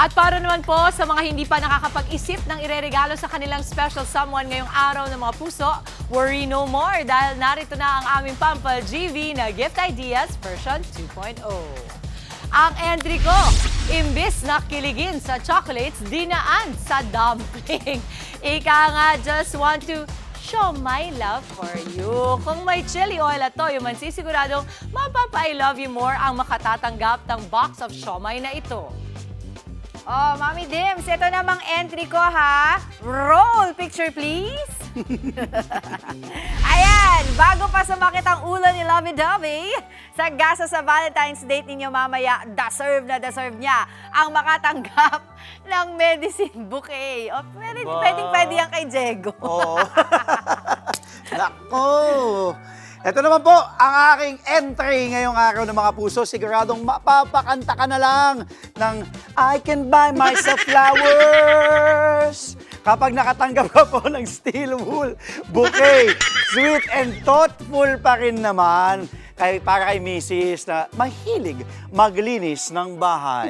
At para naman po sa mga hindi pa nakakapag-isip ng ireregalo sa kanilang special someone ngayong araw ng mga puso, worry no more dahil narito na ang aming Pampa GV na Gift Ideas version 2.0. Ang entry ko, imbis na kiligin sa chocolates, dinaan sa dumpling. Ika nga, just want to show my love for you. Kung may chili oil at toyo man, sisiguradong mapapa-I love you more ang makatatanggap ng box of siomay na ito. Oh, Mami Dims, ito namang entry ko ha. Roll picture please. Ayan, bago pa sumakit ang ulo ni Lovey Dovey, sa gasa sa Valentine's date ninyo mamaya, deserve niya ang makatanggap ng medicine bouquet. O, pwedeng yan kay Diego. Oo. Nako! Ito naman po ang aking entry ngayong araw ng mga puso. Siguradong mapapakanta ka na lang ng I can buy myself flowers. Kapag nakatanggap ka po ng steel wool bouquet, sweet and thoughtful pa rin naman para kay Mrs. na mahilig maglinis ng bahay.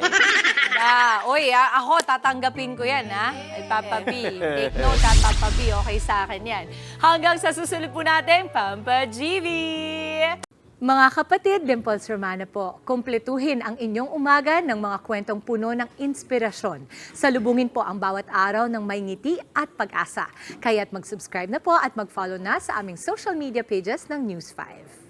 Ako tatanggapin ko yan, ha? Ay, Papa B. Take note, ha, Papa B. Okay sa akin yan. Hanggang sa susunod po natin, Pampa GV! Mga kapatid, Dimples Romana po, kumpletuhin ang inyong umaga ng mga kwentong puno ng inspirasyon. Salubungin po ang bawat araw ng may ngiti at pag-asa. Kaya't mag-subscribe na po at mag-follow na sa aming social media pages ng News 5.